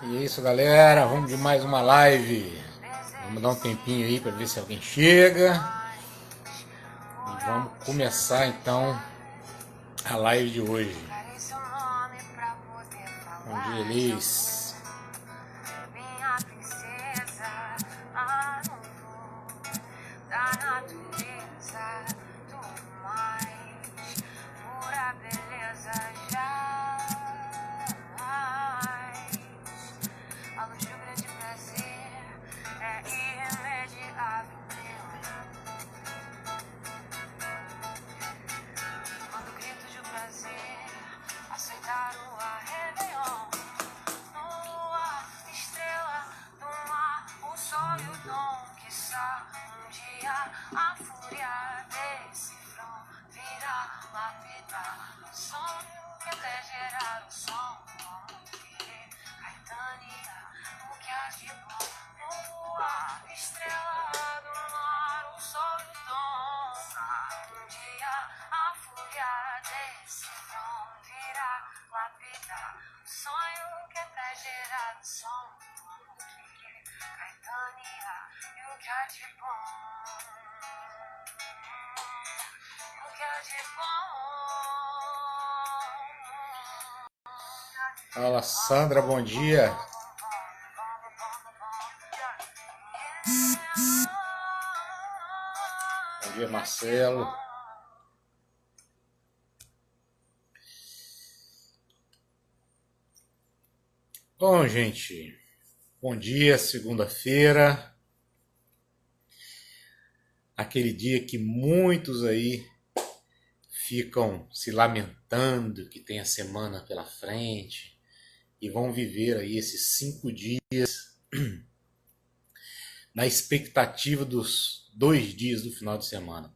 E é isso, galera, vamos de mais uma live. Vamos dar um tempinho aí para ver se alguém chega. E vamos começar então a live de hoje. Bom dia, Elis. Fala, Sandra, bom dia. Bom dia, Marcelo. Bom, gente, bom dia, segunda-feira. Aquele dia que muitos aí ficam se lamentando que tem a semana pela frente e vão viver aí esses 5 dias na expectativa dos 2 dias do final de semana.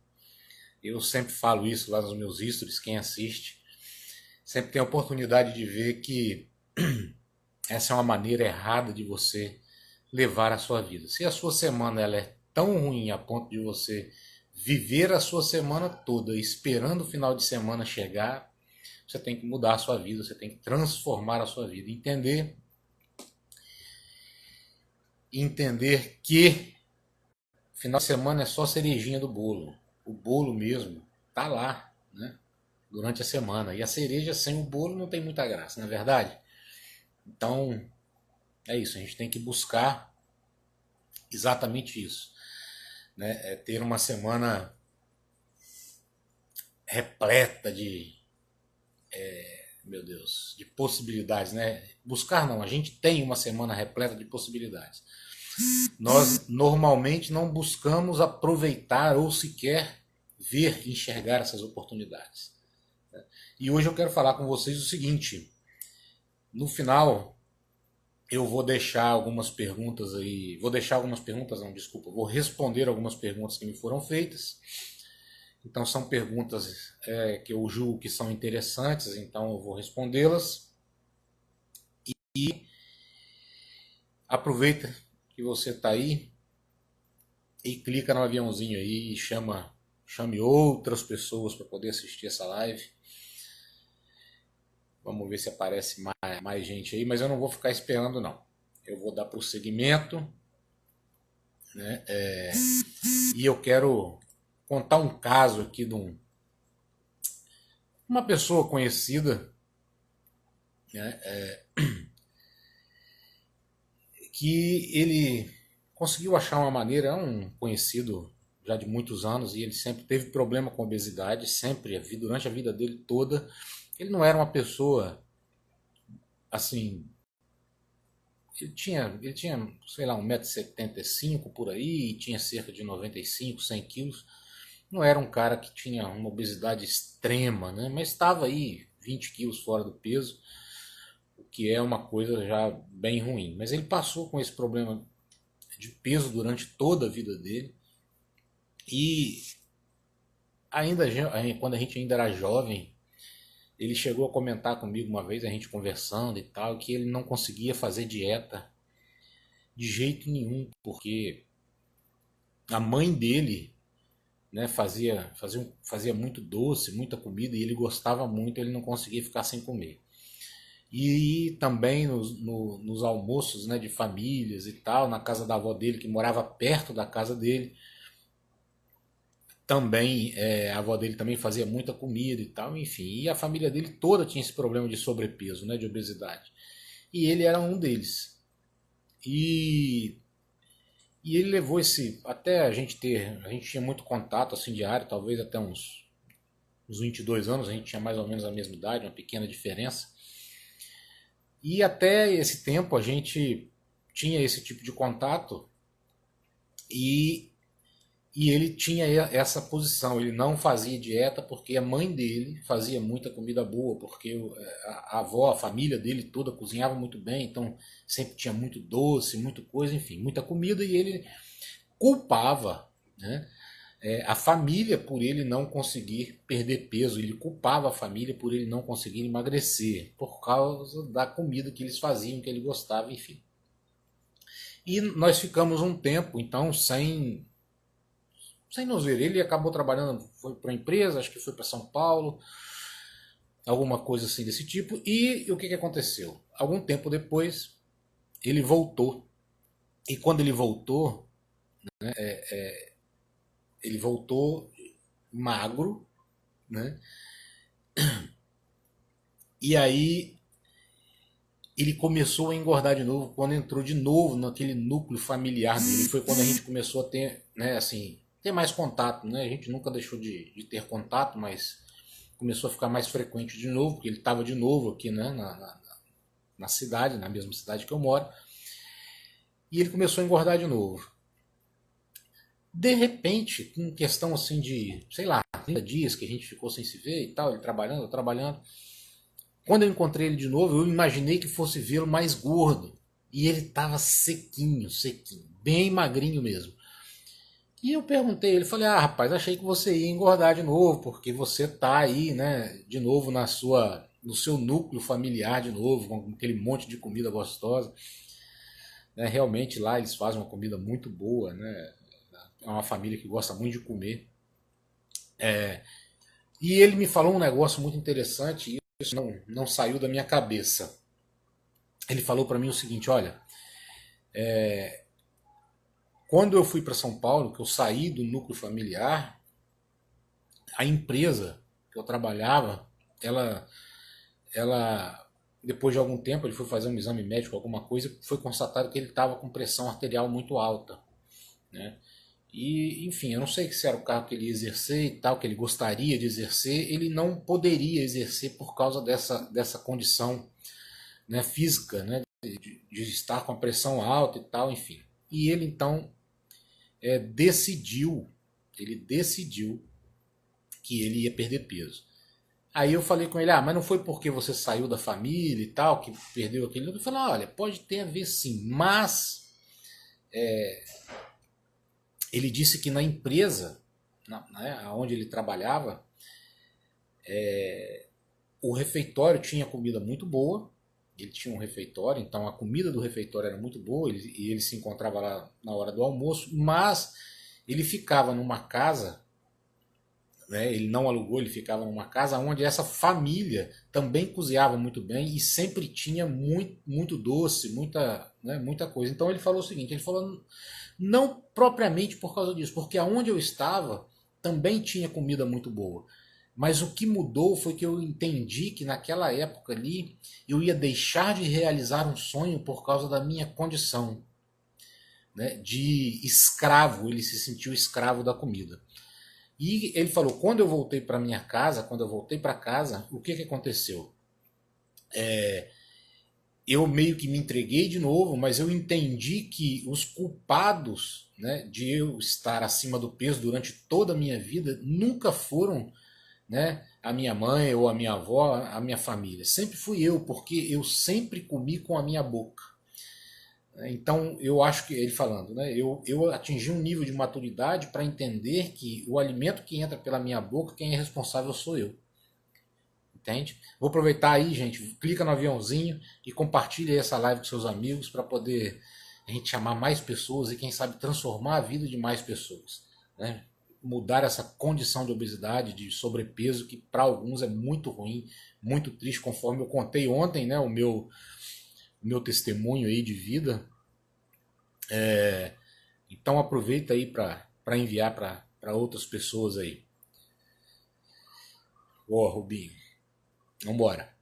Eu sempre falo isso lá nos meus stories, quem assiste sempre tem a oportunidade de ver que essa é uma maneira errada de você levar a sua vida. Se a sua semana ela é tão ruim a ponto de você viver a sua semana toda esperando o final de semana chegar, você tem que mudar a sua vida, você tem que transformar a sua vida. Entender que final de semana é só cerejinha do bolo. O bolo mesmo tá lá, né? Durante a semana. E a cereja sem o bolo não tem muita graça, não é verdade? Então, é isso. A gente tem que buscar exatamente isso, né? É ter uma semana repleta de de possibilidades, né? Buscar não, a gente tem uma semana repleta de possibilidades. Nós normalmente não buscamos aproveitar ou sequer ver, enxergar essas oportunidades. E hoje eu quero falar com vocês o seguinte: no final eu vou deixar algumas perguntas aí, vou responder algumas perguntas que me foram feitas. Então são perguntas que eu julgo que são interessantes, então eu vou respondê-las. E aproveita que você está aí e clica no aviãozinho aí e chame outras pessoas para poder assistir essa live. Vamos ver se aparece mais gente aí, mas eu não vou ficar esperando não. Eu vou dar prosseguimento, né? E eu quero contar um caso aqui de uma pessoa conhecida, né? Que ele conseguiu achar uma maneira, é um conhecido já de muitos anos, e ele sempre teve problema com obesidade, durante a vida dele toda. Ele não era uma pessoa assim. Ele tinha, sei lá, 1,75 m por aí, e tinha cerca de 95, 100 quilos. Não era um cara que tinha uma obesidade extrema, né? Mas estava aí 20 quilos fora do peso, o que é uma coisa já bem ruim. Mas ele passou com esse problema de peso durante toda a vida dele. E quando a gente ainda era jovem, ele chegou a comentar comigo uma vez, a gente conversando e tal, que ele não conseguia fazer dieta de jeito nenhum, porque a mãe dele, né, fazia muito doce, muita comida, e ele gostava muito, ele não conseguia ficar sem comer. E também nos almoços, né, de famílias e tal, na casa da avó dele, que morava perto da casa dele, também a avó dele também fazia muita comida e tal, enfim. E a família dele toda tinha esse problema de sobrepeso, né, de obesidade. E ele era um deles. E, e ele levou esse, até a gente tinha muito contato assim diário, talvez até uns 22 anos, a gente tinha mais ou menos a mesma idade, uma pequena diferença. E até esse tempo a gente tinha esse tipo de contato e, e ele tinha essa posição. Ele não fazia dieta porque a mãe dele fazia muita comida boa, porque a avó, a família dele toda cozinhava muito bem, então sempre tinha muito doce, muita coisa, enfim, muita comida e ele culpava, né, a família por ele não conseguir perder peso, ele culpava a família por ele não conseguir emagrecer, por causa da comida que eles faziam, que ele gostava, enfim. E nós ficamos um tempo, então, sem nos ver. Ele acabou trabalhando, foi para a empresa, acho que foi para São Paulo, alguma coisa assim desse tipo. E o que aconteceu? Algum tempo depois, ele voltou. E quando ele voltou magro, né? E aí ele começou a engordar de novo quando entrou de novo naquele núcleo familiar dele. Foi quando a gente começou a ter, né, assim, ter mais contato, né? A gente nunca deixou de ter contato, mas começou a ficar mais frequente de novo, porque ele estava de novo aqui, né, na cidade, na mesma cidade que eu moro. E ele começou a engordar de novo. De repente, em questão assim de, sei lá, 30 dias que a gente ficou sem se ver e tal, ele trabalhando, trabalhando. Quando eu encontrei ele de novo, eu imaginei que fosse vê-lo mais gordo. E ele estava sequinho, sequinho, bem magrinho mesmo. E eu perguntei, ele falei, ah, rapaz, achei que você ia engordar de novo, porque você tá aí, né, de novo no seu núcleo familiar de novo, com aquele monte de comida gostosa. Né, realmente lá eles fazem uma comida muito boa, né? É uma família que gosta muito de comer. E ele me falou um negócio muito interessante e isso não saiu da minha cabeça. Ele falou para mim o seguinte, olha, quando eu fui para São Paulo, que eu saí do núcleo familiar, a empresa que eu trabalhava, ela, ela depois de algum tempo, ele foi fazer um exame médico, alguma coisa, foi constatado que ele estava com pressão arterial muito alta, né? E, enfim, eu não sei se era o cargo que ele ia exercer e tal, que ele gostaria de exercer, ele não poderia exercer por causa dessa condição, né, física, né, de estar com a pressão alta e tal, enfim. E ele então é, decidiu, ele decidiu que ele ia perder peso. Aí eu falei com ele, ah, mas não foi porque você saiu da família e tal, que perdeu aquele. Ele falou, olha, pode ter a ver sim, mas ele disse que na empresa, né, onde ele trabalhava, o refeitório tinha comida muito boa, ele tinha um refeitório, então a comida do refeitório era muito boa, e ele se encontrava lá na hora do almoço, mas ele ficava numa casa, né, ele não alugou, ele ficava numa casa onde essa família também cozinhava muito bem e sempre tinha muito doce, né, muita coisa. Então ele falou o seguinte, ele falou, não propriamente por causa disso, porque aonde eu estava também tinha comida muito boa. Mas o que mudou foi que eu entendi que naquela época ali eu ia deixar de realizar um sonho por causa da minha condição, né, de escravo, ele se sentiu escravo da comida. E ele falou, quando eu voltei para minha casa, quando eu voltei para casa, o que aconteceu? Eu meio que me entreguei de novo, mas eu entendi que os culpados, né, de eu estar acima do peso durante toda a minha vida nunca foram, né, a minha mãe ou a minha avó, a minha família. Sempre fui eu, porque eu sempre comi com a minha boca. Então, eu acho que, ele falando, né, eu atingi um nível de maturidade para entender que o alimento que entra pela minha boca, quem é responsável sou eu. Entende? Vou aproveitar aí, gente, clica no aviãozinho e compartilha essa live com seus amigos para poder a gente chamar mais pessoas e quem sabe transformar a vida de mais pessoas, né? mudar essa condição de obesidade, de sobrepeso, que para alguns é muito ruim, muito triste, conforme eu contei ontem, né, o meu testemunho aí de vida. Então aproveita aí para enviar para outras pessoas aí. Ó, Rubinho, vambora.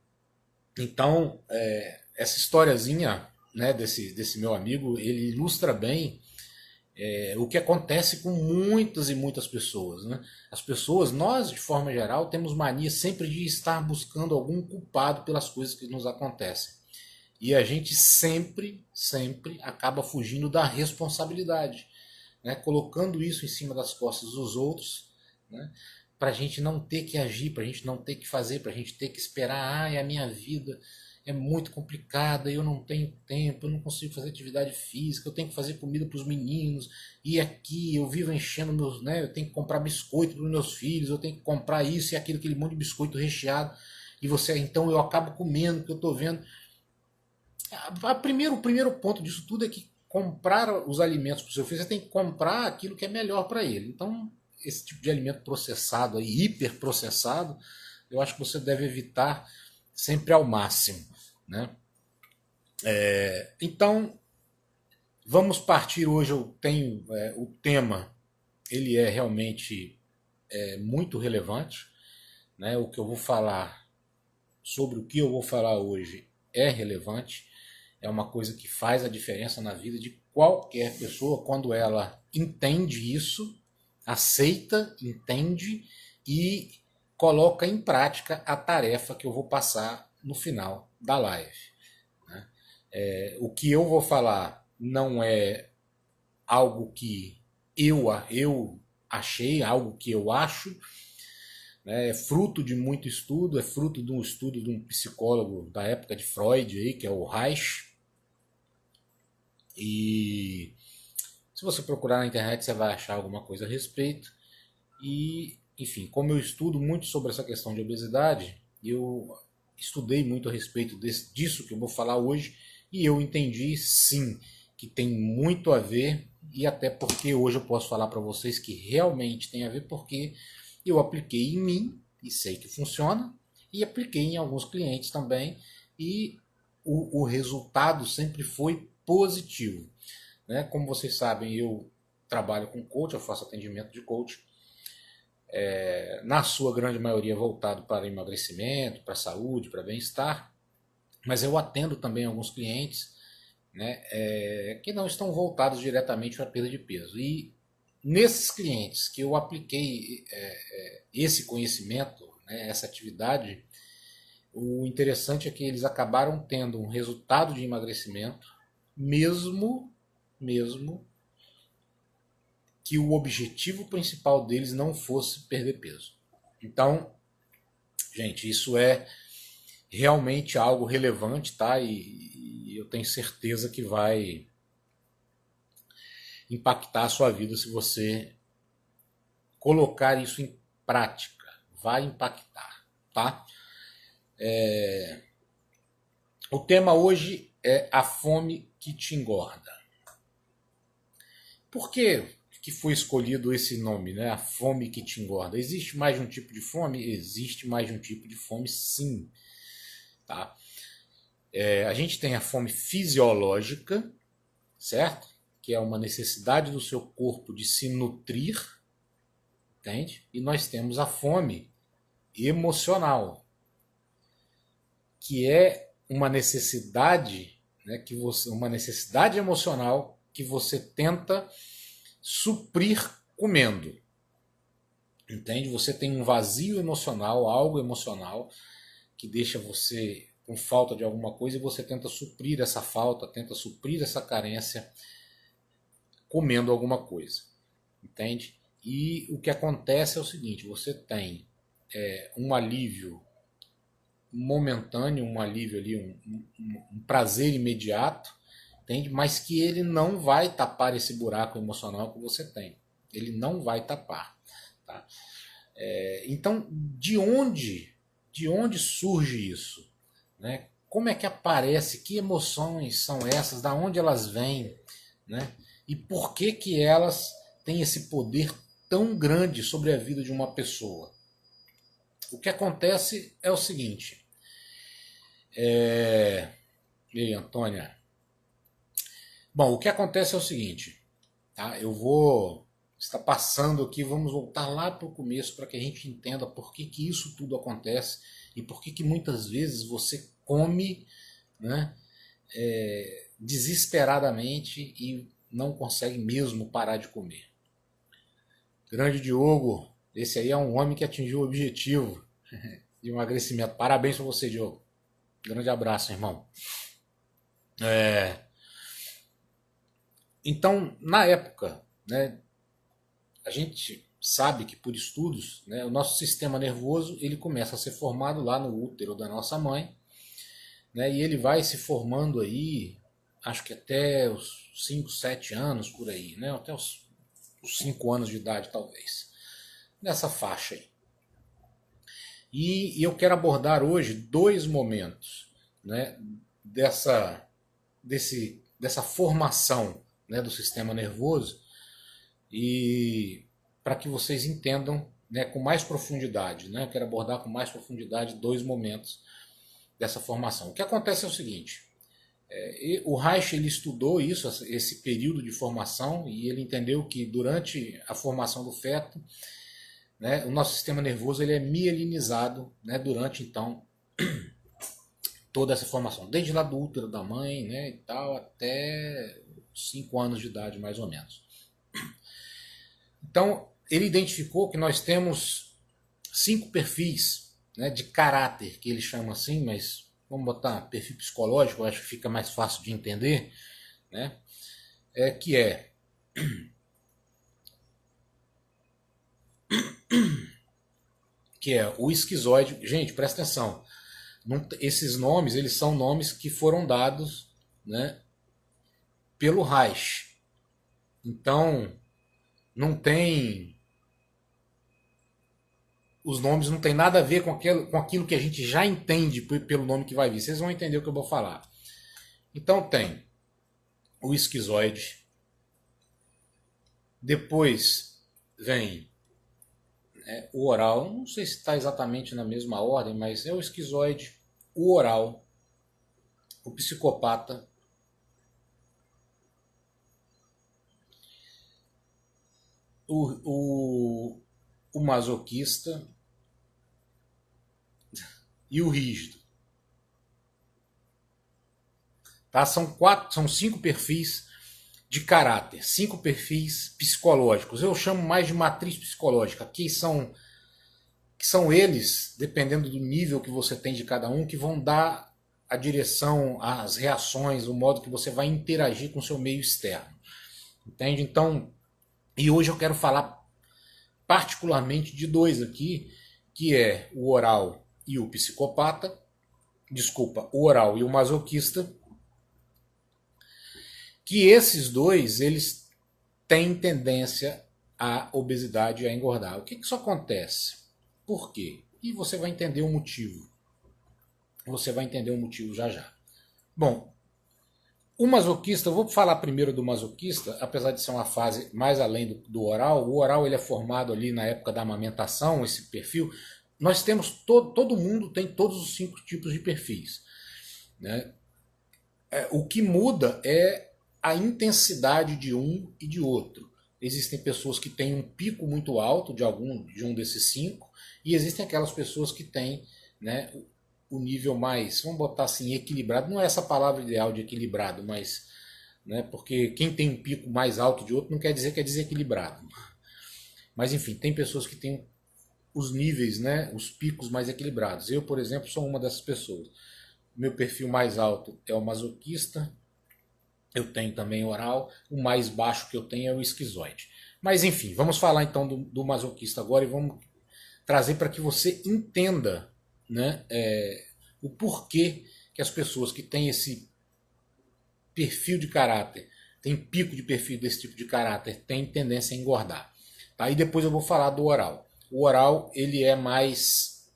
Então, essa historiazinha, né, desse meu amigo, ele ilustra bem o que acontece com muitas e muitas pessoas, né? As pessoas, nós de forma geral, temos mania sempre de estar buscando algum culpado pelas coisas que nos acontecem. E a gente sempre, sempre acaba fugindo da responsabilidade, né? Colocando isso em cima das costas dos outros, né? Para a gente não ter que agir, para a gente não ter que fazer, para a gente ter que esperar. A minha vida é muito complicada, eu não tenho tempo, eu não consigo fazer atividade física, eu tenho que fazer comida para os meninos, e aqui eu vivo enchendo meus, né, eu tenho que comprar biscoito para os meus filhos, eu tenho que comprar isso e aquilo, aquele monte de biscoito recheado, e você, então eu acabo comendo, porque eu estou vendo. O primeiro ponto disso tudo é que comprar os alimentos para o seu filho, você tem que comprar aquilo que é melhor para ele. Então, esse tipo de alimento processado, aí, hiperprocessado, eu acho que você deve evitar sempre ao máximo, né? Então, vamos partir hoje. Eu tenho o tema, ele é realmente muito relevante, né? O que eu vou falar, sobre o que eu vou falar hoje é relevante, é uma coisa que faz a diferença na vida de qualquer pessoa quando ela entende isso, aceita, entende e coloca em prática a tarefa que eu vou passar no final da live. Né? O que eu vou falar não é algo que eu achei, algo que eu acho, né? É fruto de muito estudo, é fruto de um estudo de um psicólogo da época de Freud, aí, que é o Reich. E se você procurar na internet, você vai achar alguma coisa a respeito. E, enfim, como eu estudo muito sobre essa questão de obesidade, eu estudei muito a respeito disso que eu vou falar hoje, e eu entendi, sim, que tem muito a ver, e até porque hoje eu posso falar para vocês que realmente tem a ver, porque eu apliquei em mim, e sei que funciona, e apliquei em alguns clientes também, e o resultado sempre foi positivo. Né? Como vocês sabem, eu trabalho com coach, eu faço atendimento de coach, na sua grande maioria voltado para emagrecimento, para saúde, para bem-estar, mas eu atendo também alguns clientes, né, que não estão voltados diretamente para a perda de peso. E nesses clientes que eu apliquei esse conhecimento, né, essa atividade, o interessante é que eles acabaram tendo um resultado de emagrecimento, mesmo que o objetivo principal deles não fosse perder peso. Então, gente, isso é realmente algo relevante, tá? E eu tenho certeza que vai impactar a sua vida se você colocar isso em prática. Vai impactar, tá? O tema hoje é a fome que te engorda. Por que foi escolhido esse nome, né? A fome que te engorda? Existe mais de um tipo de fome? Existe mais de um tipo de fome, sim. Tá? A gente tem a fome fisiológica, certo? Que é uma necessidade do seu corpo de se nutrir, entende? E nós temos a fome emocional, que é uma necessidade, né, uma necessidade emocional que você tenta suprir comendo. Entende? Você tem um vazio emocional, algo emocional que deixa você com falta de alguma coisa e você tenta suprir essa falta, tenta suprir essa carência comendo alguma coisa. Entende? E o que acontece é o seguinte, você tem um alívio momentâneo, um alívio ali, um prazer imediato, entende? Mas que ele não vai tapar esse buraco emocional que você tem. Ele não vai tapar. Tá? Então, de onde surge isso? Né? Como é que aparece? Que emoções são essas? Da onde elas vêm? Né? E por que elas têm esse poder tão grande sobre a vida de uma pessoa. O que acontece é o seguinte. Ei, Antônia. Bom, o que acontece é o seguinte. Tá? Eu vou estar passando aqui, vamos voltar lá para o começo para que a gente entenda por que isso tudo acontece e por que muitas vezes você come, né, desesperadamente e não consegue mesmo parar de comer. Grande Diogo, esse aí é um homem que atingiu o objetivo de emagrecimento. Parabéns para você, Diogo. Grande abraço, irmão. Então, na época, né, a gente sabe que por estudos, né, o nosso sistema nervoso ele começa a ser formado lá no útero da nossa mãe, né, e ele vai se formando aí, acho que até os 5, 7 anos por aí, né, até os 5 anos de idade talvez, nessa faixa aí. E eu quero abordar hoje 2 momentos, né, dessa formação, né, do sistema nervoso, e para que vocês entendam, né, com mais profundidade, né, eu quero abordar com mais profundidade 2 momentos dessa formação. O que acontece é o seguinte, o Reich ele estudou isso, esse período de formação, e ele entendeu que durante a formação do feto, né, o nosso sistema nervoso ele é mielinizado, né, durante então toda essa formação, desde lá do útero da mãe, né, e tal, até 5 anos de idade mais ou menos. Então ele identificou que nós temos 5 perfis, né, de caráter, que ele chama assim, mas vamos botar perfil psicológico, eu acho que fica mais fácil de entender, né, que é o esquizoide. Gente, presta atenção. Esses nomes, eles são nomes que foram dados, né, pelo Reich. Então, não tem... Os nomes não tem nada a ver com aquilo que a gente já entende pelo nome que vai vir. Vocês vão entender o que eu vou falar. Então tem o esquizoide. Depois vem o oral. Não sei se está exatamente na mesma ordem, mas é o esquizoide, o oral, o psicopata, o masoquista e o rígido. Tá? São 5 perfis de caráter, 5 perfis psicológicos. Eu chamo mais de matriz psicológica, que são eles, dependendo do nível que você tem de cada um, que vão dar a direção, as reações, o modo que você vai interagir com o seu meio externo. Entende? Então, e hoje eu quero falar particularmente de 2 aqui, que é o oral e o psicopata, o oral e o masoquista, que esses 2, eles têm tendência à obesidade e a engordar. O que isso acontece? Por quê? E você vai entender o motivo. Você vai entender o motivo já já. Bom, o masoquista, eu vou falar primeiro do masoquista, apesar de ser uma fase mais além do oral. O oral ele é formado ali na época da amamentação, esse perfil. Nós temos, todo mundo tem todos os 5 tipos de perfis, né? O que muda é a intensidade de um e de outro. Existem pessoas que têm um pico muito alto de um desses 5, e existem aquelas pessoas que têm, né, o nível mais, vamos botar assim, equilibrado. Não é essa palavra ideal de equilibrado, mas, né, porque quem tem um pico mais alto de outro não quer dizer que é desequilibrado. Mas enfim, tem pessoas que têm os níveis, né, os picos mais equilibrados. Eu, por exemplo, sou uma dessas pessoas. Meu perfil mais alto é o masoquista, eu tenho também oral, o mais baixo que eu tenho é o esquizoide. Mas enfim, vamos falar então do masoquista agora e vamos trazer para que você entenda, né, o porquê que as pessoas que têm esse perfil de caráter, têm pico de perfil desse tipo de caráter, têm tendência a engordar. Tá? E depois eu vou falar do oral. O oral ele é mais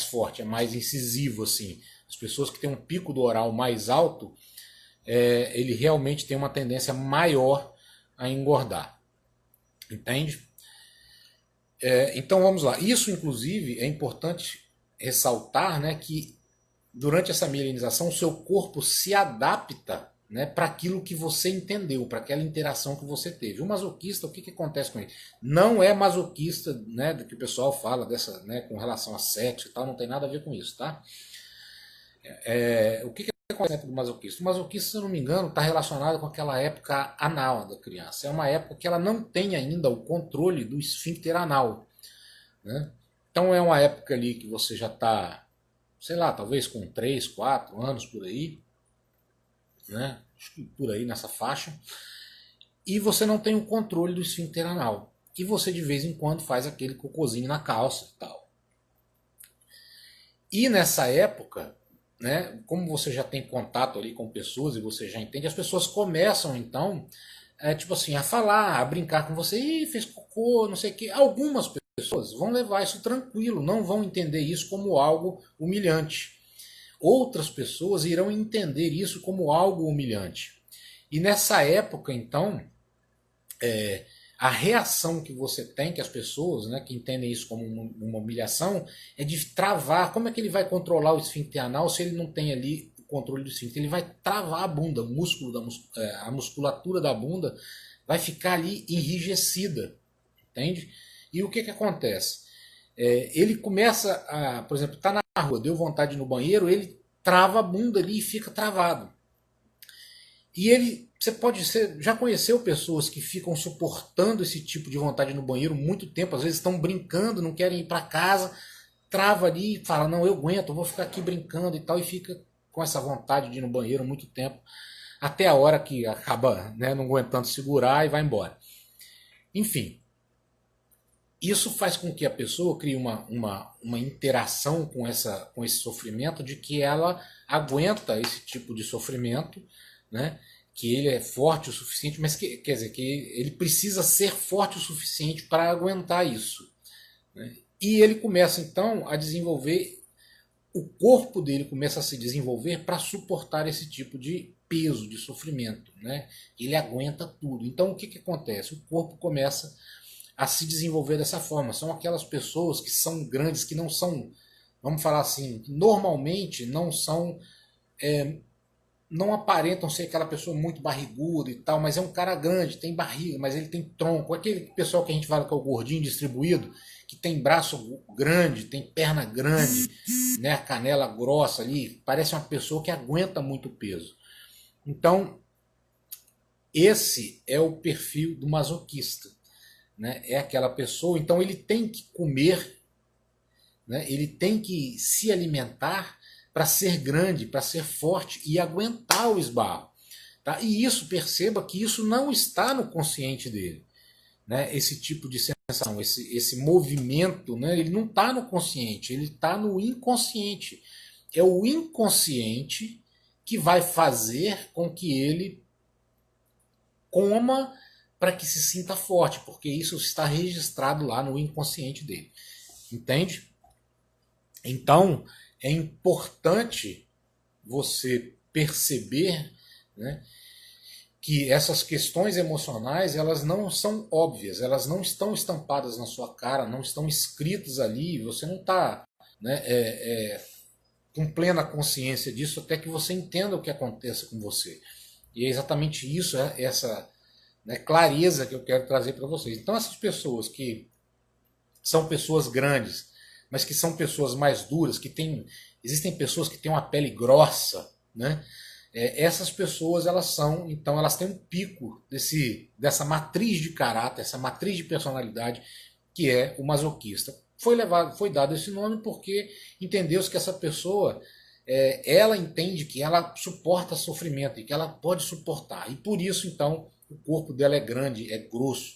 forte, é mais incisivo assim. As pessoas que têm um pico do oral mais alto, ele realmente tem uma tendência maior a engordar. Entende? Então vamos lá. Isso, inclusive, é importante ressaltar, né, que durante essa mielinização o seu corpo se adapta, né, para aquilo que você entendeu, para aquela interação que você teve. O masoquista, o que acontece com ele? Não é masoquista, né, do que o pessoal fala dessa, né, com relação a sexo e tal, não tem nada a ver com isso, tá? O que acontece do masoquista? O masoquista, se eu não me engano, está relacionado com aquela época anal da criança. É uma época que ela não tem ainda o controle do esfíncter anal, né? Então é uma época ali que você já está, sei lá, talvez com 3, 4 anos por aí, né? Acho que por aí nessa faixa. E você não tem o controle do esfíncter anal. E você de vez em quando faz aquele cocôzinho na calça e tal. E nessa época, né, como você já tem contato ali com pessoas e você já entende, as pessoas começam então, tipo assim, a falar, a brincar com você, ih, fez cocô, não sei o que. Algumas pessoas vão levar isso tranquilo, não vão entender isso como algo humilhante. Outras pessoas irão entender isso como algo humilhante. E nessa época, então, a reação que você tem, que as pessoas, né, que entendem isso como uma humilhação, é de travar. Como é que ele vai controlar o esfíncter anal se ele não tem ali o controle do esfíncter? Ele vai travar a bunda, o músculo a musculatura da bunda vai ficar ali enrijecida, entende? E o que acontece? Ele começa a, por exemplo, tá na rua, deu vontade de ir no banheiro, ele trava a bunda ali e fica travado. E você pode ser, já conheceu pessoas que ficam suportando esse tipo de vontade no banheiro muito tempo, às vezes estão brincando, não querem ir para casa, trava ali e fala, não, eu aguento, eu vou ficar aqui brincando e tal, e fica com essa vontade de ir no banheiro muito tempo, até a hora que acaba, né, não aguentando segurar e vai embora. Enfim, isso faz com que a pessoa crie uma interação com esse sofrimento, de que ela aguenta esse tipo de sofrimento, né? Que ele é forte o suficiente, mas quer dizer, que ele precisa ser forte o suficiente para aguentar isso, né? E ele começa então a desenvolver, o corpo dele começa a se desenvolver para suportar esse tipo de peso, de sofrimento, né? Ele aguenta tudo. Então o que acontece? O corpo começa a se desenvolver dessa forma. São aquelas pessoas que são grandes, que não são, vamos falar assim, normalmente não são, não aparentam ser aquela pessoa muito barriguda e tal, mas é um cara grande, tem barriga, mas ele tem tronco. Aquele pessoal que a gente fala que é o gordinho distribuído, que tem braço grande, tem perna grande, né, a canela grossa ali, parece uma pessoa que aguenta muito peso. Então, esse é o perfil do masoquista, né? É aquela pessoa, então ele tem que comer, né? Ele tem que se alimentar para ser grande, para ser forte e aguentar o esbarro. Tá? E isso, perceba que isso não está no consciente dele, né? Esse tipo de sensação, esse movimento, né? Ele não está no consciente, ele está no inconsciente. É o inconsciente que vai fazer com que ele coma para que se sinta forte, porque isso está registrado lá no inconsciente dele. Entende? Então, é importante você perceber, né, que essas questões emocionais, elas não são óbvias, elas não estão estampadas na sua cara, não estão escritas ali, você não está, né, com plena consciência disso até que você entenda o que aconteça com você. E é exatamente isso, essa, né, clareza que eu quero trazer para vocês. Então essas pessoas que são pessoas grandes, mas que são pessoas mais duras, existem pessoas que têm uma pele grossa, né? Essas pessoas, então elas têm um pico dessa matriz de caráter, essa matriz de personalidade que é o masoquista. Foi dado esse nome porque entendeu-se que essa pessoa, ela entende que ela suporta sofrimento e que ela pode suportar. E por isso, então, o corpo dela é grande, é grosso,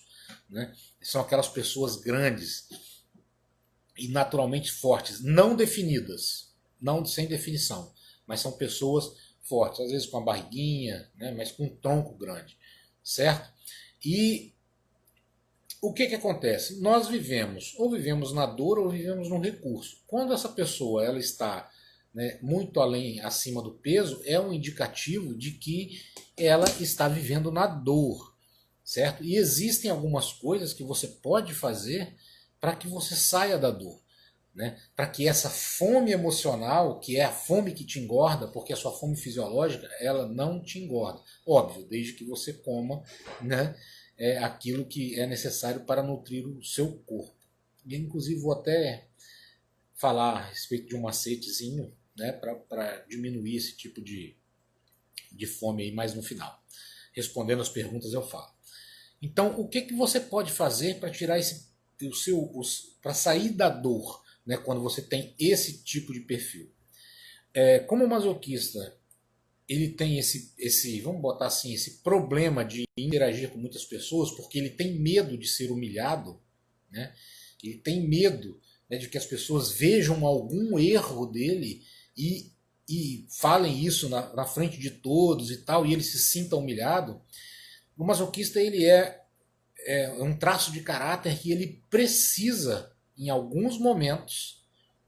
né? São aquelas pessoas grandes e naturalmente fortes, não definidas, não sem definição, mas são pessoas fortes, às vezes com a barriguinha, né, mas com um tronco grande, certo? E o que acontece? Nós ou vivemos na dor ou vivemos no recurso. Quando essa pessoa ela está, né, muito além, acima do peso, é um indicativo de que ela está vivendo na dor, certo? E existem algumas coisas que você pode fazer para que você saia da dor, né? Para que essa fome emocional, que é a fome que te engorda, porque a sua fome fisiológica, ela não te engorda. Óbvio, desde que você coma, né, aquilo que é necessário para nutrir o seu corpo. E, inclusive, vou até falar a respeito de um macetezinho, né, para diminuir esse tipo de fome aí mais no final. Respondendo as perguntas eu falo. Então, o que, que você pode fazer para tirar para sair da dor, né, quando você tem esse tipo de perfil? Como o masoquista ele tem vamos botar assim, esse problema de interagir com muitas pessoas, porque ele tem medo de ser humilhado, né? Ele tem medo, né, de que as pessoas vejam algum erro dele e falem isso na frente de todos e tal, e ele se sinta humilhado. O masoquista ele é um traço de caráter que ele precisa, em alguns momentos,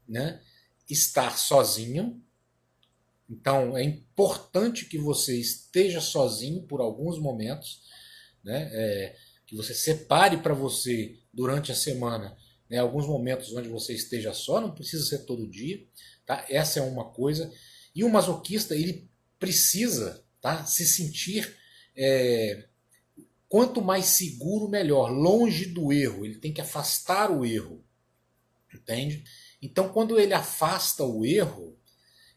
né, estar sozinho. Então é importante que você esteja sozinho por alguns momentos, né, que você separe para você durante a semana, né, alguns momentos onde você esteja só, não precisa ser todo dia, tá? Essa é uma coisa. E o masoquista ele precisa, tá, se sentir quanto mais seguro melhor, longe do erro. Ele tem que afastar o erro, entende? Então quando ele afasta o erro,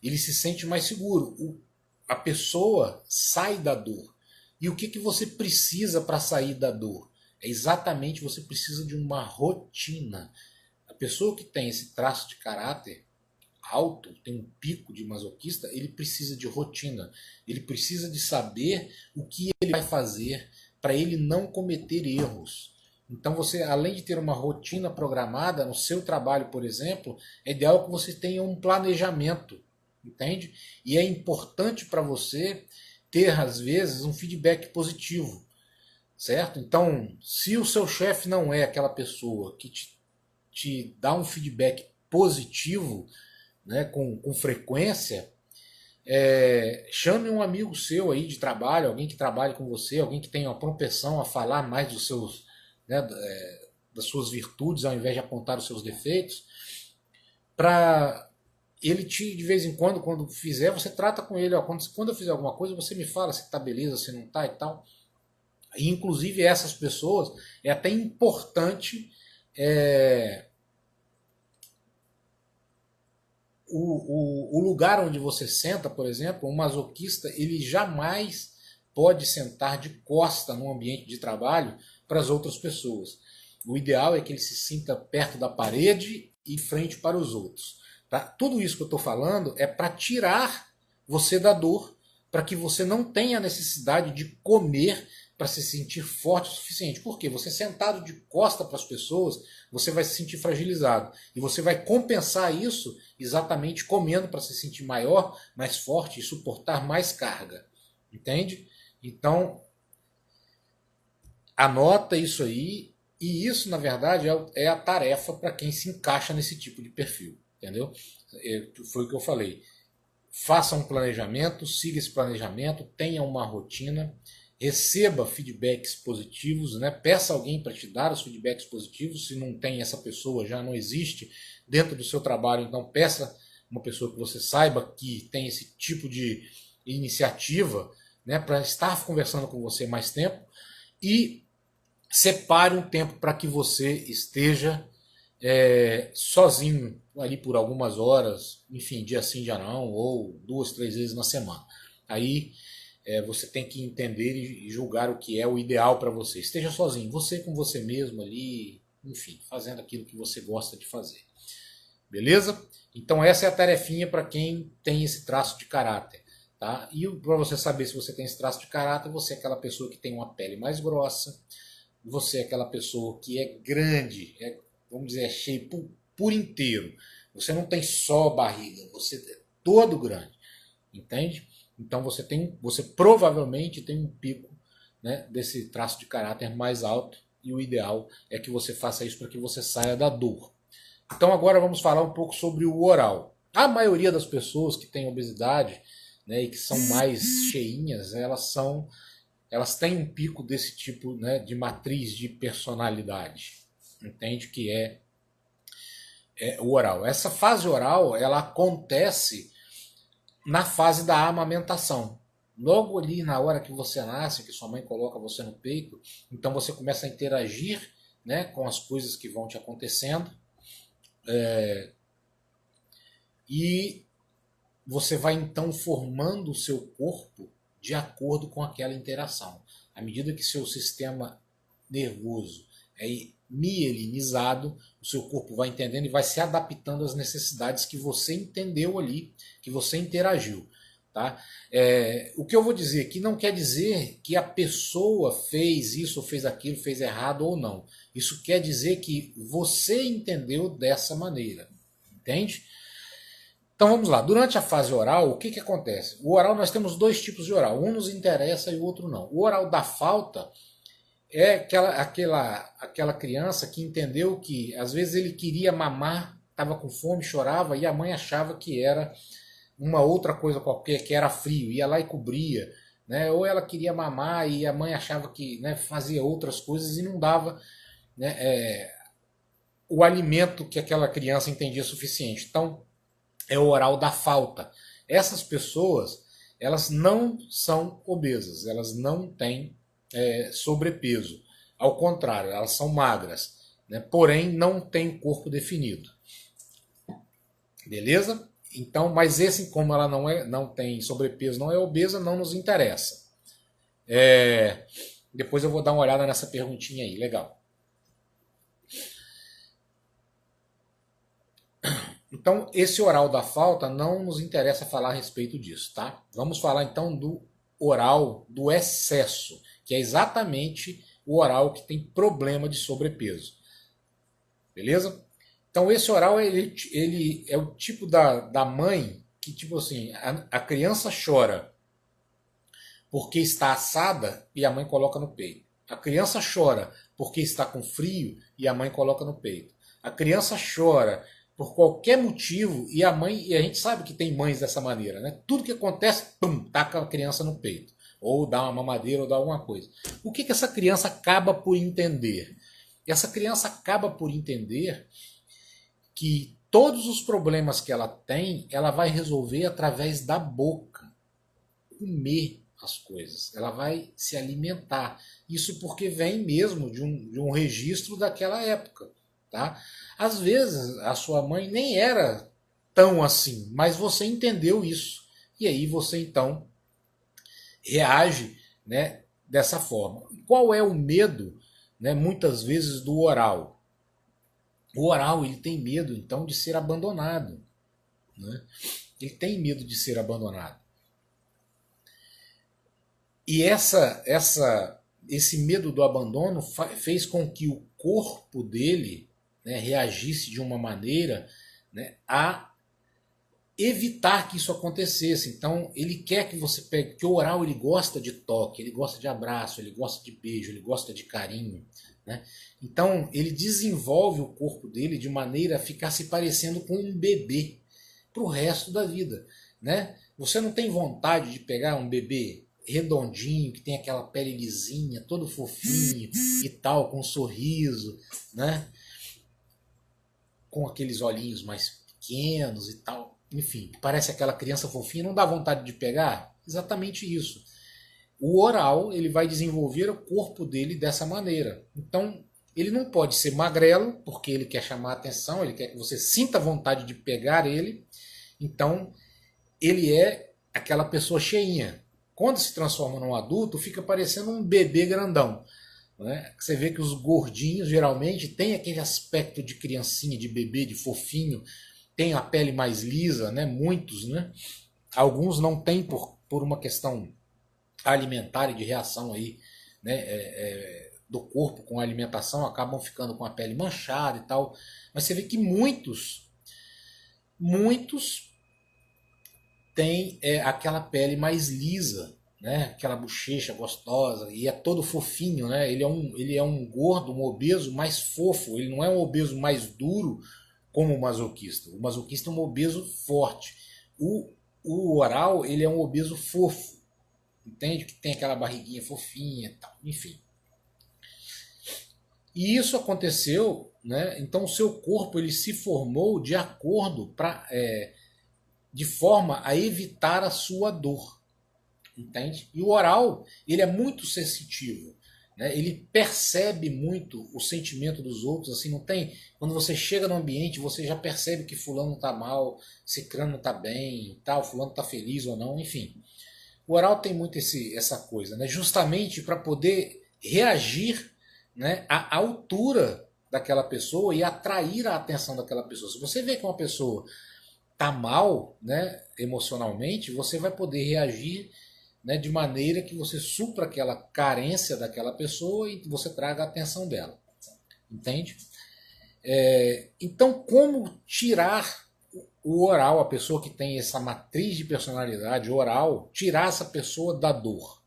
ele se sente mais seguro. A pessoa sai da dor. E o que, que você precisa para sair da dor? É exatamente, você precisa de uma rotina. A pessoa que tem esse traço de caráter alto, tem um pico de masoquista, ele precisa de rotina. Ele precisa de saber o que ele vai fazer para ele não cometer erros. Então você, além de ter uma rotina programada no seu trabalho, por exemplo, é ideal que você tenha um planejamento, entende? E é importante para você ter, às vezes, um feedback positivo, certo? Então, se o seu chefe não é aquela pessoa que te dá um feedback positivo, né, com frequência, chame um amigo seu aí de trabalho, alguém que trabalhe com você, alguém que tenha uma propensão a falar mais dos seus, né, das suas virtudes ao invés de apontar os seus defeitos, para ele de vez em quando fizer, você trata com ele, ó, quando eu fizer alguma coisa, você me fala se tá beleza, se não tá e tal. E, inclusive, essas pessoas, é até importante o lugar onde você senta, por exemplo, um masoquista, ele jamais pode sentar de costa no ambiente de trabalho para as outras pessoas. O ideal é que ele se sinta perto da parede e frente para os outros. Tá? Tudo isso que eu estou falando é para tirar você da dor, para que você não tenha a necessidade de comer para se sentir forte o suficiente. Por quê? Você sentado de costa para as pessoas, você vai se sentir fragilizado. E você vai compensar isso exatamente comendo para se sentir maior, mais forte e suportar mais carga. Entende? Então, anota isso aí. E isso, na verdade, é a tarefa para quem se encaixa nesse tipo de perfil. Entendeu? Foi o que eu falei. Faça um planejamento, siga esse planejamento, tenha uma rotina, receba feedbacks positivos, né? Peça alguém para te dar os feedbacks positivos. Se não tem essa pessoa, já não existe dentro do seu trabalho, então peça uma pessoa que você saiba que tem esse tipo de iniciativa, né, para estar conversando com você mais tempo, e separe um tempo para que você esteja sozinho ali por algumas horas, enfim, dia sim, dia não, ou 2, 3 vezes na semana. Aí você tem que entender e julgar o que é o ideal para você. Esteja sozinho, você com você mesmo ali, enfim, fazendo aquilo que você gosta de fazer. Beleza? Então essa é a tarefinha para quem tem esse traço de caráter. Tá? E para você saber se você tem esse traço de caráter, você é aquela pessoa que tem uma pele mais grossa, você é aquela pessoa que é grande, vamos dizer, é cheio por inteiro. Você não tem só barriga, você é todo grande, entende? Então você provavelmente tem um pico, né, desse traço de caráter mais alto, e o ideal é que você faça isso para que você saia da dor. Então agora vamos falar um pouco sobre o oral. A maioria das pessoas que têm obesidade, né, e que são mais cheinhas, elas têm um pico desse tipo, né, de matriz de personalidade, entende? Que é o oral. Essa fase oral, ela acontece na fase da amamentação. Logo ali na hora que você nasce, que sua mãe coloca você no peito, então você começa a interagir, né, com as coisas que vão te acontecendo, e você vai então formando o seu corpo de acordo com aquela interação. À medida que seu sistema nervoso é mielinizado, o seu corpo vai entendendo e vai se adaptando às necessidades que você entendeu ali, que você interagiu. Tá? O que eu vou dizer aqui não quer dizer que a pessoa fez isso ou fez aquilo, fez errado ou não. Isso quer dizer que você entendeu dessa maneira. Entende? Então vamos lá. Durante a fase oral, o que acontece? O oral, nós temos dois tipos de oral. Um nos interessa e o outro não. O oral da falta é aquela criança que entendeu que às vezes ele queria mamar, estava com fome, chorava e a mãe achava que era uma outra coisa qualquer, que era frio, ia lá e cobria, né? Ou ela queria mamar e a mãe achava que, né, fazia outras coisas e não dava, né, o alimento que aquela criança entendia suficiente. Então, é o oral da falta. Essas pessoas, elas não são obesas, elas não têm sobrepeso. Ao contrário, elas são magras, né? Porém não têm corpo definido. Beleza? Então, mas esse, como ela não tem sobrepeso, não é obesa, não nos interessa. Depois eu vou dar uma olhada nessa perguntinha aí, legal. Então, esse oral da falta não nos interessa falar a respeito disso, tá? Vamos falar então do oral do excesso, que é exatamente o oral que tem problema de sobrepeso. Beleza? Então esse oral ele é o tipo da mãe que, tipo assim, a criança chora porque está assada e a mãe coloca no peito. A criança chora porque está com frio e a mãe coloca no peito. A criança chora por qualquer motivo e a gente sabe que tem mães dessa maneira, né? Tudo que acontece, pum, taca a criança no peito. Ou dá uma mamadeira ou dá alguma coisa. O que essa criança acaba por entender? Essa criança acaba por entender que todos os problemas que ela tem, ela vai resolver através da boca. Comer as coisas. Ela vai se alimentar. Isso porque vem mesmo de um registro daquela época. Tá? Às vezes a sua mãe nem era tão assim, mas você entendeu isso. E aí você então reage, né, dessa forma. Qual é o medo, né, muitas vezes do oral? O oral ele tem medo então de ser abandonado, né? Ele tem medo de ser abandonado. E esse medo do abandono fez com que o corpo dele, né, reagisse de uma maneira, né, a evitar que isso acontecesse. Então ele quer que você pegue, porque o oral ele gosta de toque, ele gosta de abraço, ele gosta de beijo, ele gosta de carinho, né? Então ele desenvolve o corpo dele de maneira a ficar se parecendo com um bebê para o resto da vida, né? Você não tem vontade de pegar um bebê redondinho, que tem aquela pele lisinha, todo fofinho e tal, com um sorriso, né? Com aqueles olhinhos mais pequenos e tal. Enfim, parece aquela criança fofinha, não dá vontade de pegar? Exatamente isso. O oral, ele vai desenvolver o corpo dele dessa maneira. Então, ele não pode ser magrelo, porque ele quer chamar a atenção, ele quer que você sinta vontade de pegar ele. Então, ele é aquela pessoa cheinha. Quando se transforma num adulto, fica parecendo um bebê grandão. Né? Você vê que os gordinhos geralmente têm aquele aspecto de criancinha, de bebê, de fofinho, tem a pele mais lisa, né? Muitos, né? Alguns não têm por uma questão alimentar e de reação aí, né? Do corpo com a alimentação, acabam ficando com a pele manchada e tal. Mas você vê que muitos têm aquela pele mais lisa, né? Aquela bochecha gostosa e é todo fofinho, né? Ele é um gordo, um obeso mais fofo. Ele não é um obeso mais duro como o masoquista. O masoquista é um obeso forte. O oral, ele é um obeso fofo. Entende? Que tem aquela barriguinha fofinha e tal. Enfim. E isso aconteceu, né? Então o seu corpo ele se formou de acordo de forma a evitar a sua dor, entende? E o oral ele é muito sensitivo, né? Ele percebe muito o sentimento dos outros, assim, não tem. Quando você chega no ambiente, você já percebe que fulano está mal, cicrano está bem, tal, fulano está feliz ou não, enfim. O oral tem muito essa coisa, né? Justamente para poder reagir, né, à altura daquela pessoa e atrair a atenção daquela pessoa. Se você vê que uma pessoa está mal, né, emocionalmente, você vai poder reagir, né, de maneira que você supra aquela carência daquela pessoa e você traga a atenção dela. Entende? Então, como tirar o oral, a pessoa que tem essa matriz de personalidade oral, tirar essa pessoa da dor?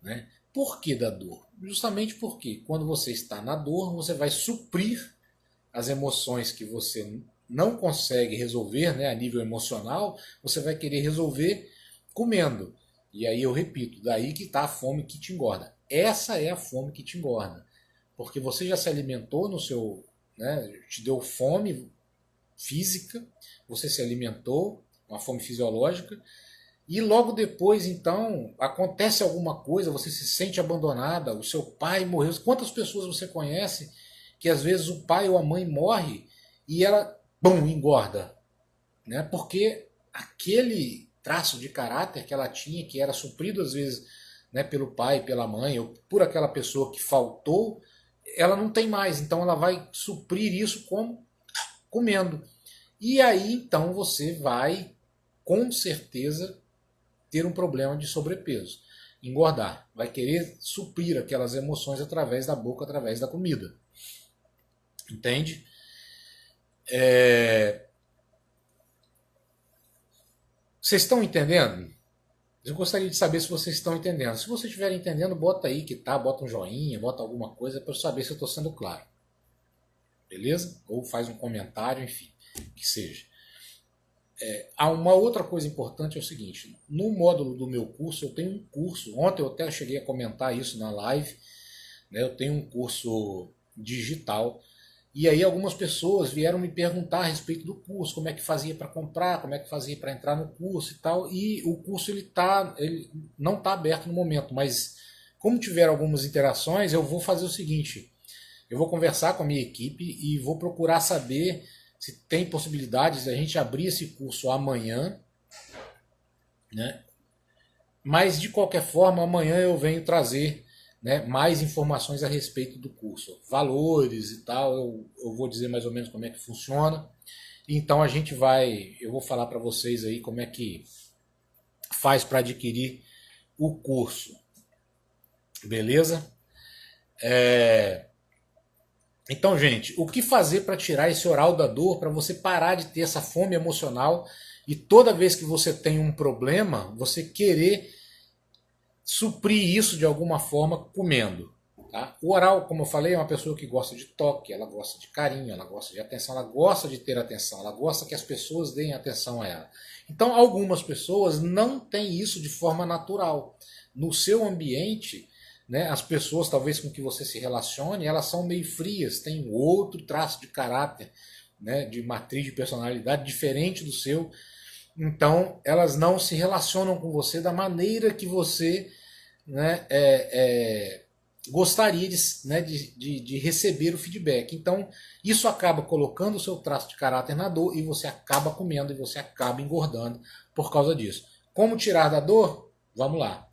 Né? Por que da dor? Justamente porque quando você está na dor, você vai suprir as emoções que você não consegue resolver, né, a nível emocional, você vai querer resolver comendo. E aí eu repito, daí que está a fome que te engorda. Essa é a fome que te engorda. Porque você já se alimentou no seu, né, te deu fome física, você se alimentou, uma fome fisiológica, e logo depois, então, acontece alguma coisa, você se sente abandonada, o seu pai morreu. Quantas pessoas você conhece que às vezes o pai ou a mãe morre e ela, bum, engorda? Né? Porque aquele traço de caráter que ela tinha, que era suprido às vezes, né, pelo pai, pela mãe, ou por aquela pessoa que faltou, ela não tem mais. Então ela vai suprir isso como comendo. E aí então você vai, com certeza, ter um problema de sobrepeso, engordar, vai querer suprir aquelas emoções através da boca, através da comida. Entende? Vocês estão entendendo? Eu gostaria de saber se vocês estão entendendo. Se vocês estiverem entendendo, bota aí que tá, bota um joinha, bota alguma coisa para eu saber se eu estou sendo claro. Beleza? Ou faz um comentário, enfim, que seja. Há uma outra coisa importante, é o seguinte, no módulo do meu curso, eu tenho um curso, ontem eu até cheguei a comentar isso na live, né, eu tenho um curso digital, e aí algumas pessoas vieram me perguntar a respeito do curso, como é que fazia para comprar, como é que fazia para entrar no curso e tal, e o curso ele não está aberto no momento, mas como tiver algumas interações, eu vou fazer o seguinte, eu vou conversar com a minha equipe e vou procurar saber se tem possibilidades de a gente abrir esse curso amanhã, né? Mas de qualquer forma, amanhã eu venho trazer, né, mais informações a respeito do curso, valores e tal, eu vou dizer mais ou menos como é que funciona. Então eu vou falar para vocês aí como é que faz para adquirir o curso, beleza? Então, gente, o que fazer para tirar esse oral da dor, para você parar de ter essa fome emocional e toda vez que você tem um problema, você querer suprir isso de alguma forma comendo. Tá? O oral, como eu falei, é uma pessoa que gosta de toque, ela gosta de carinho, ela gosta de atenção, ela gosta de ter atenção, ela gosta que as pessoas deem atenção a ela. Então, algumas pessoas não têm isso de forma natural. No seu ambiente, né, as pessoas talvez com que você se relacione, elas são meio frias, têm outro traço de caráter, né, de matriz de personalidade diferente do seu. Então elas não se relacionam com você da maneira que você, né, gostaria né, de receber o feedback. Então isso acaba colocando o seu traço de caráter na dor e você acaba comendo e você acaba engordando por causa disso. Como tirar da dor? Vamos lá.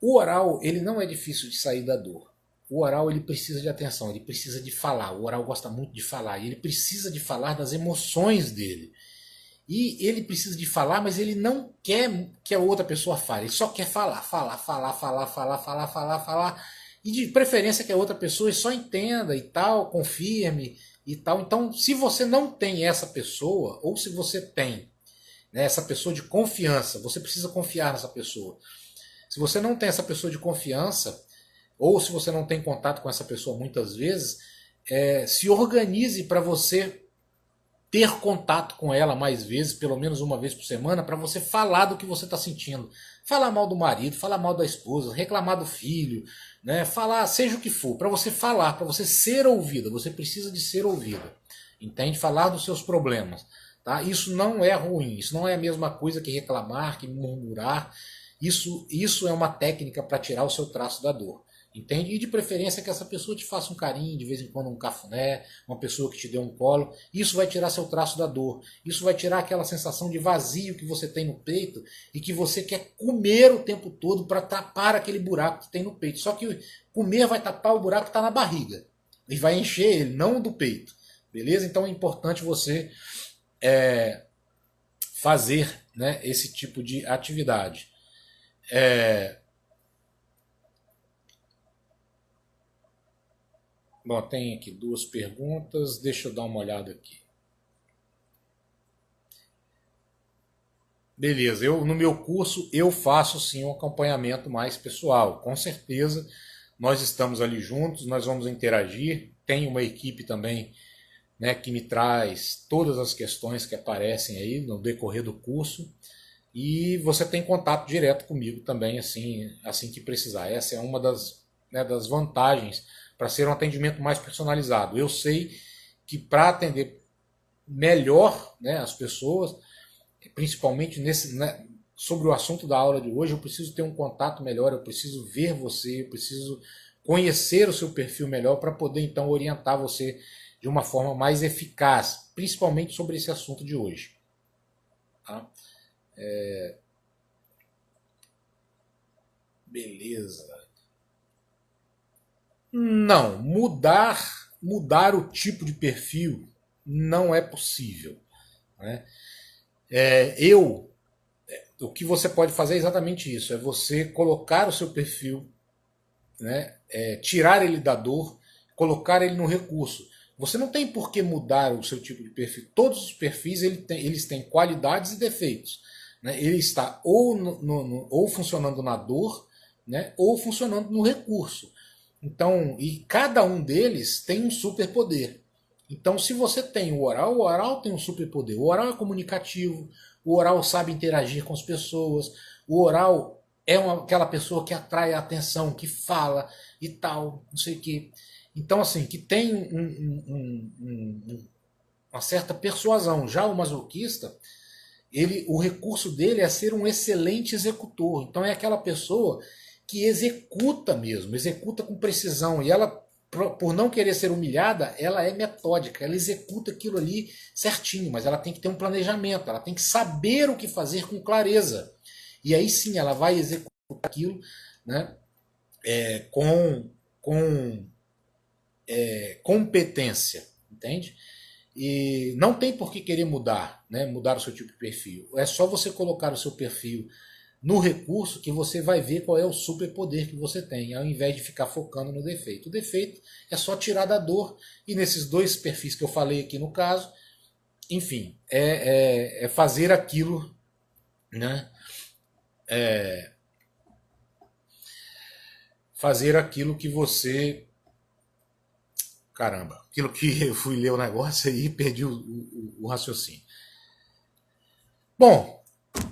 O oral, ele não é difícil de sair da dor. O oral, ele precisa de atenção, ele precisa de falar. O oral gosta muito de falar e ele precisa de falar das emoções dele. E ele precisa de falar, mas ele não quer que a outra pessoa fale. Ele só quer falar. E de preferência que a outra pessoa só entenda e tal, confirme e tal. Então, se você não tem essa pessoa, ou se você tem, né, essa pessoa de confiança, você precisa confiar nessa pessoa. Se você não tem essa pessoa de confiança, ou se você não tem contato com essa pessoa muitas vezes, se organize para você ter contato com ela mais vezes, pelo menos uma vez por semana, para você falar do que você está sentindo. Falar mal do marido, falar mal da esposa, reclamar do filho, né? Falar, seja o que for, para você falar, para você ser ouvida. Você precisa de ser ouvida, entende? Falar dos seus problemas. Tá? Isso não é ruim, isso não é a mesma coisa que reclamar, que murmurar. Isso é uma técnica para tirar o seu traço da dor. Entende? E de preferência que essa pessoa te faça um carinho, de vez em quando um cafuné, uma pessoa que te dê um colo. Isso vai tirar seu traço da dor. Isso vai tirar aquela sensação de vazio que você tem no peito e que você quer comer o tempo todo para tapar aquele buraco que tem no peito. Só que comer vai tapar o buraco que está na barriga. E vai encher ele, não do peito. Beleza? Então é importante você fazer, né, esse tipo de atividade. Bom, tem aqui duas perguntas, deixa eu dar uma olhada aqui. Beleza, no meu curso eu faço sim um acompanhamento mais pessoal, com certeza nós estamos ali juntos, nós vamos interagir, tem uma equipe também, né, que me traz todas as questões que aparecem aí no decorrer do curso, e você tem contato direto comigo também, assim que precisar. Essa é uma das, né, das vantagens para ser um atendimento mais personalizado. Eu sei que para atender melhor, né, as pessoas, principalmente né, sobre o assunto da aula de hoje, eu preciso ter um contato melhor, eu preciso ver você, eu preciso conhecer o seu perfil melhor para poder então orientar você de uma forma mais eficaz, principalmente sobre esse assunto de hoje. Tá? Beleza. Não, mudar o tipo de perfil não é possível. Né? O que você pode fazer é exatamente isso, é você colocar o seu perfil, né, tirar ele da dor, colocar ele no recurso. Você não tem por que mudar o seu tipo de perfil. Todos os perfis eles têm qualidades e defeitos. Né? Ele está ou funcionando na dor, né, ou funcionando no recurso. Então, e cada um deles tem um superpoder. Então, se você tem o oral tem um superpoder. O oral é comunicativo, o oral sabe interagir com as pessoas, o oral é aquela pessoa que atrai a atenção, que fala e tal, não sei o quê. Então, assim, que tem uma certa persuasão. Já o masoquista, o recurso dele é ser um excelente executor. Então, é aquela pessoa que executa mesmo, executa com precisão. E ela, por não querer ser humilhada, ela é metódica, ela executa aquilo ali certinho, mas ela tem que ter um planejamento, ela tem que saber o que fazer com clareza. E aí sim ela vai executar aquilo, né, com competência, entende? E não tem por que querer mudar, né, mudar o seu tipo de perfil. É só você colocar o seu perfil no recurso que você vai ver qual é o superpoder que você tem, ao invés de ficar focando no defeito. O defeito é só tirar da dor, e nesses dois perfis que eu falei aqui no caso, enfim, é fazer aquilo, né? Fazer aquilo que você... Caramba, aquilo que eu fui ler o negócio aí e perdi o raciocínio. Bom,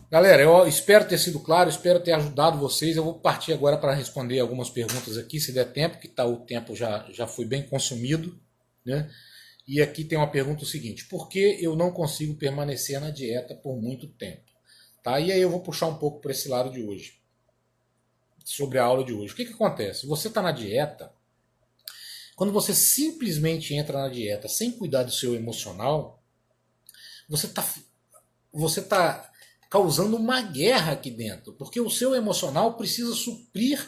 galera, eu espero ter sido claro, espero ter ajudado vocês. Eu vou partir agora para responder algumas perguntas aqui, se der tempo, que o tempo já foi bem consumido. Né? E aqui tem uma pergunta seguinte: por que eu não consigo permanecer na dieta por muito tempo? Tá? E aí eu vou puxar um pouco para esse lado de hoje, sobre a aula de hoje. O que acontece? Você está na dieta, quando você simplesmente entra na dieta sem cuidar do seu emocional, você tá causando uma guerra aqui dentro, porque o seu emocional precisa suprir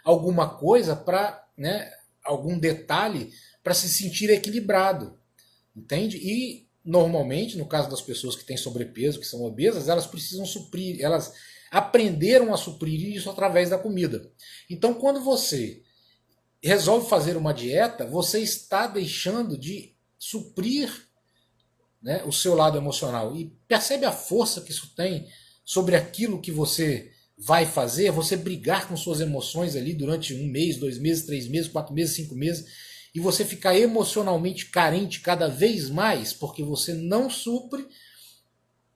alguma coisa para, né, algum detalhe para se sentir equilibrado, entende? E normalmente, no caso das pessoas que têm sobrepeso, que são obesas, elas precisam suprir, elas aprenderam a suprir isso através da comida. Então, quando você resolve fazer uma dieta, você está deixando de suprir, né, o seu lado emocional. E percebe a força que isso tem sobre aquilo que você vai fazer, você brigar com suas emoções ali durante 1 mês, 2 meses, 3 meses, 4 meses, 5 meses, e você ficar emocionalmente carente cada vez mais, porque você não supre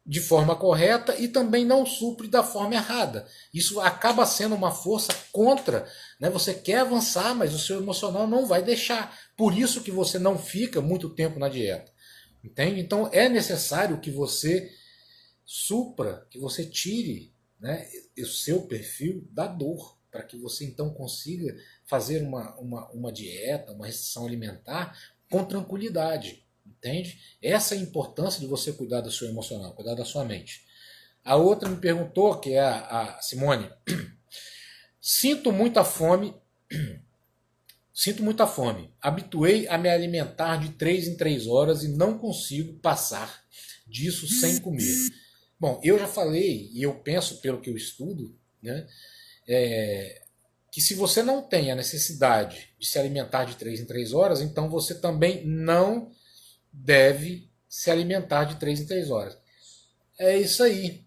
de forma correta e também não supre da forma errada. Isso acaba sendo uma força contra, né? Você quer avançar, mas o seu emocional não vai deixar. Por isso que você não fica muito tempo na dieta. Entende? Então é necessário que você supra, que você tire, né, o seu perfil da dor, para que você então consiga fazer uma dieta, uma restrição alimentar com tranquilidade. Entende? Essa é a importância de você cuidar do seu emocional, cuidar da sua mente. A outra me perguntou, que é a Simone, sinto muita fome, sinto muita fome. Habituei a me alimentar de 3 em 3 horas e não consigo passar disso sem comer. Bom, eu já falei, e eu penso pelo que eu estudo, né, que se você não tem a necessidade de se alimentar de 3 em 3 horas, então você também não deve se alimentar de 3 em 3 horas. É isso aí,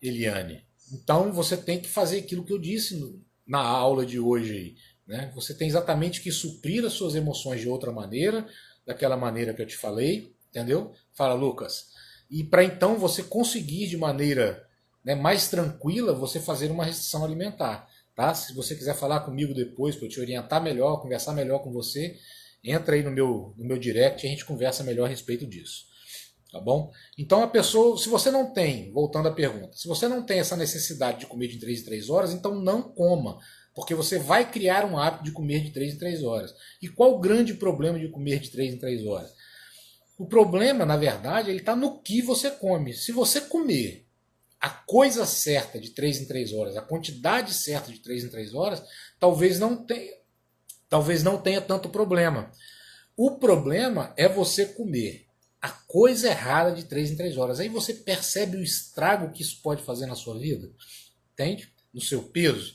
Eliane. Então você tem que fazer aquilo que eu disse na aula de hoje aí, né? Você tem exatamente que suprir as suas emoções de outra maneira, daquela maneira que eu te falei, entendeu? Fala, Lucas. E para então você conseguir de maneira, né, mais tranquila, você fazer uma restrição alimentar. Tá? Se você quiser falar comigo depois, para eu te orientar melhor, conversar melhor com você, entra aí no meu direct e a gente conversa melhor a respeito disso. Tá bom? Então a pessoa, se você não tem, voltando à pergunta, se você não tem essa necessidade de comer de 3 em 3 horas, então não coma, porque você vai criar um hábito de comer de 3 em 3 horas. E qual o grande problema de comer de 3 em 3 horas? O problema, na verdade, ele está no que você come. Se você comer a coisa certa de 3 em 3 horas, a quantidade certa de 3 em 3 horas, talvez não tenha tanto problema. O problema é você comer a coisa errada de 3 em 3 horas. Aí você percebe o estrago que isso pode fazer na sua vida, entende? No seu peso.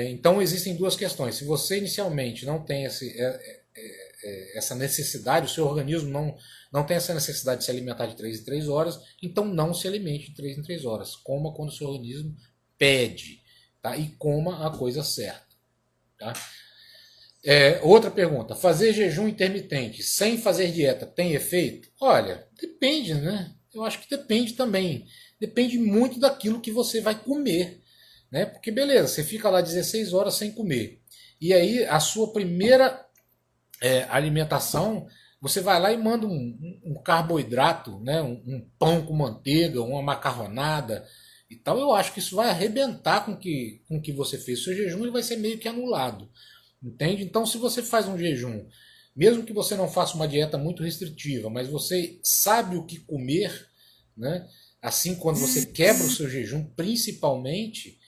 Então existem duas questões. Se você inicialmente não tem essa necessidade, o seu organismo não tem essa necessidade de se alimentar de 3 em 3 horas, então não se alimente de 3 em 3 horas. Coma quando o seu organismo pede, tá? E coma a coisa certa. Tá? Outra pergunta, fazer jejum intermitente sem fazer dieta tem efeito? Olha, depende, né? Eu acho que depende também. Depende muito daquilo que você vai comer. Né? Porque beleza, você fica lá 16 horas sem comer. E aí a sua primeira alimentação, você vai lá e manda um carboidrato, né? Um pão com manteiga, uma macarronada e tal. Eu acho que isso vai arrebentar com o que você fez. O seu jejum ele vai ser meio que anulado. Entende? Então, se você faz um jejum, mesmo que você não faça uma dieta muito restritiva, mas você sabe o que comer, né? Assim, quando você quebra o seu jejum, principalmente,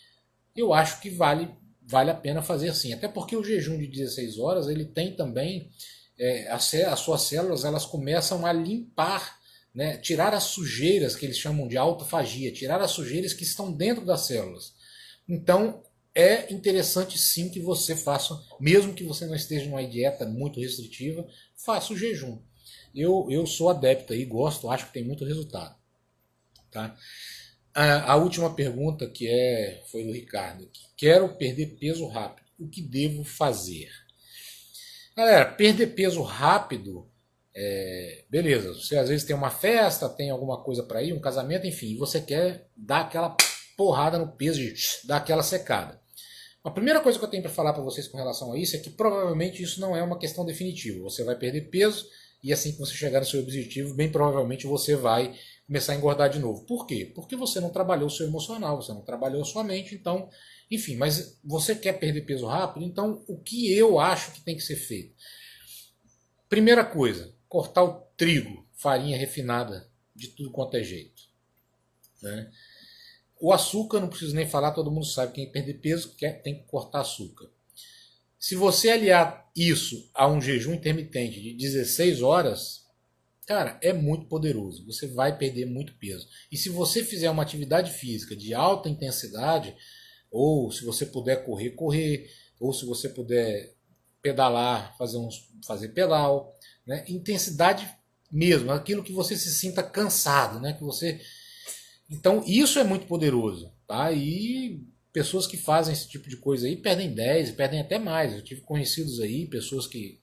eu acho que vale a pena fazer assim. Até porque o jejum de 16 horas, ele tem também, as suas células, elas começam a limpar, né? Tirar as sujeiras, que eles chamam de autofagia, tirar as sujeiras que estão dentro das células. Então, é interessante sim que você faça, mesmo que você não esteja numa dieta muito restritiva, faça o jejum. Eu sou adepto e gosto, acho que tem muito resultado. Tá? A última pergunta foi do Ricardo. Quero perder peso rápido. O que devo fazer? Galera, perder peso rápido, beleza. Você às vezes tem uma festa, tem alguma coisa para ir, um casamento, enfim, e você quer dar aquela porrada no peso, dar aquela secada. A primeira coisa que eu tenho para falar para vocês com relação a isso é que provavelmente isso não é uma questão definitiva. Você vai perder peso e assim que você chegar no seu objetivo, bem provavelmente você vai começar a engordar de novo. Por quê? Porque você não trabalhou o seu emocional, você não trabalhou a sua mente, então, enfim, mas você quer perder peso rápido, então o que eu acho que tem que ser feito? Primeira coisa, cortar o trigo, farinha refinada, de tudo quanto é jeito. Né? O açúcar, não preciso nem falar, todo mundo sabe, quem perder peso tem que cortar açúcar. Se você aliar isso a um jejum intermitente de 16 horas, cara, é muito poderoso. Você vai perder muito peso. E se você fizer uma atividade física de alta intensidade, ou se você puder correr, ou se você puder pedalar, fazer pedal, né? Intensidade mesmo, aquilo que você se sinta cansado, né? Que você... Então isso é muito poderoso, tá? E pessoas que fazem esse tipo de coisa aí perdem 10 e perdem até mais. Eu tive conhecidos aí, pessoas que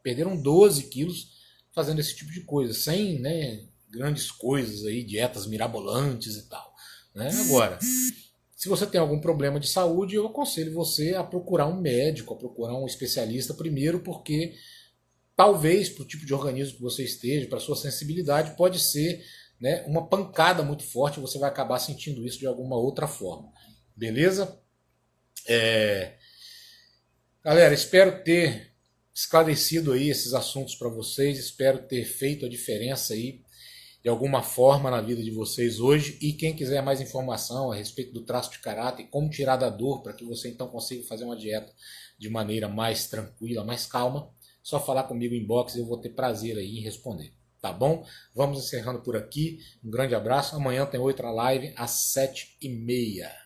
perderam 12 quilos fazendo esse tipo de coisa, sem, né, grandes coisas aí, dietas mirabolantes e tal. Né? Agora, se você tem algum problema de saúde, eu aconselho você a procurar um médico, a procurar um especialista primeiro, porque talvez para o tipo de organismo que você esteja, para a sua sensibilidade, pode ser, né, uma pancada muito forte, você vai acabar sentindo isso de alguma outra forma. Beleza? Galera, espero ter esclarecido aí esses assuntos para vocês, espero ter feito a diferença aí de alguma forma na vida de vocês hoje. E quem quiser mais informação a respeito do traço de caráter e como tirar da dor para que você então consiga fazer uma dieta de maneira mais tranquila, mais calma, só falar comigo em inbox e eu vou ter prazer aí em responder. Tá bom? Vamos encerrando por aqui. Um grande abraço. Amanhã tem outra live às 7h30.